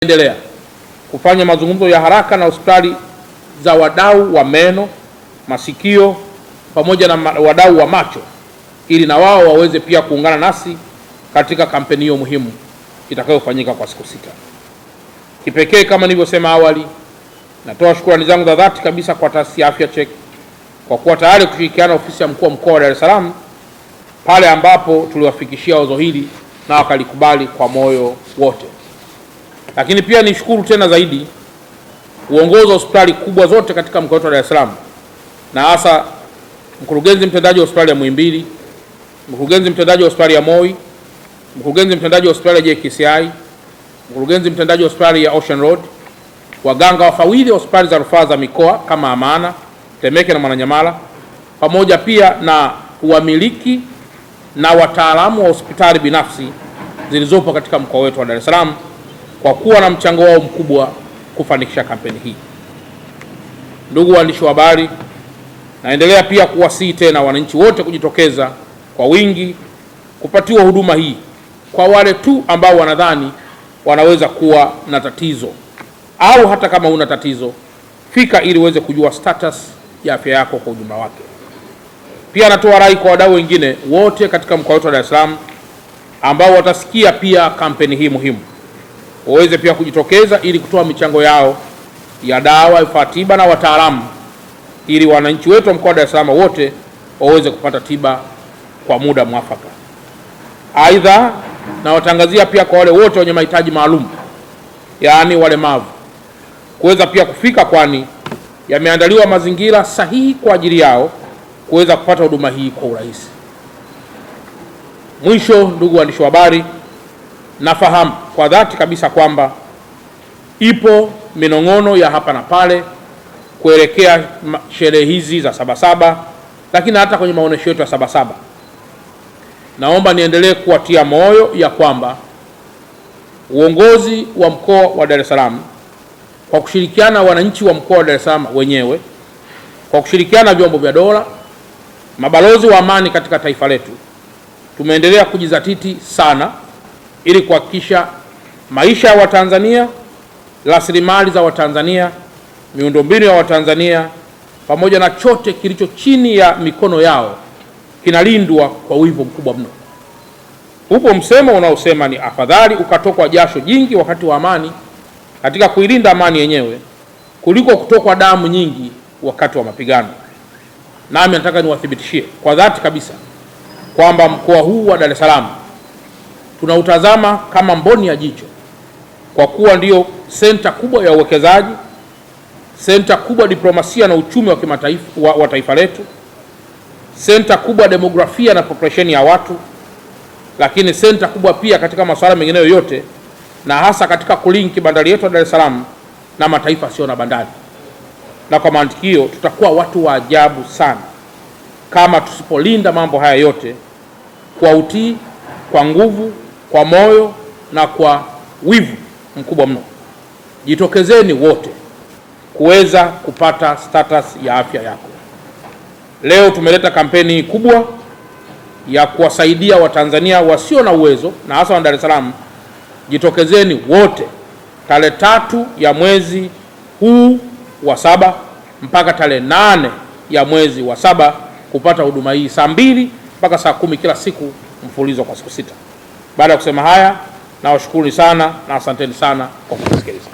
Endelea kufanya mazungumzo ya haraka na hospitali za wadau wa meno, masikio pamoja na wadau wa macho ili na wao waweze pia kuungana nasi katika kampeni hiyo muhimu itakayofanyika kwa siku 6. Kipekee kama nilivyosema awali, natoa shukrani zangu za dhati kabisa kwa taasisi ya Afya Check kwa kuwa tayari kushirikiana na ofisi ya mkuu wa mkoa wa Dar es Salaam pale ambapo tuliwafikishia wazo hili na wakalikubali kwa moyo wote. Lakini pia nishukuru tena zaidi uongozi wa hospitali kubwa zote katika mkoa wetu wa Dar es Salaam, na hasa mkurugenzi mtendaji wa hospitali ya Muhimbili, mkurugenzi mtendaji wa hospitali ya Moi, mkurugenzi mtendaji wa hospitali ya JKCI, mkurugenzi mtendaji wa hospitali ya Ocean Road, waganga wafawidhi wa hospitali za rufaa za mikoa kama Amana, Temeke na Mwananyamala, pamoja pia na wamiliki na wataalamu wa hospitali binafsi zilizopo katika mkoa wetu wa Dar es Salaam kwa kuwa na mchango wao mkubwa kufanikisha kampeni hii. Ndugu waandishi wa habari, naendelea pia kuwasihi tena wananchi wote kujitokeza kwa wingi kupatiwa huduma hii kwa wale tu ambao wanadhani wanaweza kuwa na tatizo, au hata kama una tatizo, fika ili uweze kujua status ya afya yako kwa ujumla wake. Pia natoa rai kwa wadau wengine wote katika mkoa wetu wa Dar es Salaam ambao watasikia pia kampeni hii muhimu waweze pia kujitokeza ili kutoa michango yao ya dawa, vifaa tiba na wataalamu ili wananchi wetu wa mkoa wa Dar es Salaam wote waweze kupata tiba kwa muda mwafaka. Aidha, na watangazia pia kwa wale wote wenye mahitaji maalum, yaani walemavu, kuweza pia kufika, kwani yameandaliwa mazingira sahihi kwa ajili yao kuweza kupata huduma hii kwa urahisi. Mwisho, ndugu waandishi wa habari, nafahamu kwa dhati kabisa kwamba ipo minong'ono ya hapa na pale kuelekea sherehe hizi za Sabasaba, lakini hata kwenye maonesho yetu ya Sabasaba. Naomba niendelee kuwatia moyo ya kwamba uongozi wa mkoa wa Dar es Salaam kwa kushirikiana na wananchi wa mkoa wa Dar es Salaam wenyewe, kwa kushirikiana na vyombo vya dola, mabalozi wa amani katika taifa letu, tumeendelea kujizatiti sana ili kuhakikisha maisha ya Watanzania, rasilimali za Watanzania, miundombinu ya Watanzania pamoja na chote kilicho chini ya mikono yao kinalindwa kwa wivu mkubwa mno. Upo msemo unaosema ni afadhali ukatokwa jasho jingi wakati wa amani katika kuilinda amani yenyewe kuliko kutokwa damu nyingi wakati wa mapigano. Nami nataka niwathibitishie kwa dhati kabisa kwamba mkoa huu wa Dar es Salaam tunautazama kama mboni ya jicho, kwa kuwa ndio senta kubwa ya uwekezaji, senta kubwa ya diplomasia na uchumi wa kimataifa wa taifa letu, senta kubwa ya demografia na population ya watu, lakini senta kubwa pia katika masuala mengine yote, na hasa katika kulinki bandari yetu ya Dar es Salaam na mataifa sio na bandari. Na kwa mantikio tutakuwa watu wa ajabu sana kama tusipolinda mambo haya yote kwa utii, kwa nguvu, kwa moyo na kwa wivu mkubwa mno. Jitokezeni wote kuweza kupata status ya afya yako. Leo tumeleta kampeni kubwa ya kuwasaidia Watanzania wasio na uwezo na hasa wa Dar es Salaam. Jitokezeni wote tarehe 3 ya mwezi huu wa 7 mpaka tarehe 8 ya mwezi wa 7 kupata huduma hii saa 2 mpaka saa 10 kila siku mfululizo kwa siku 6. Baada ya kusema haya, nawashukuru sana na asanteni sana kwa kusikiliza.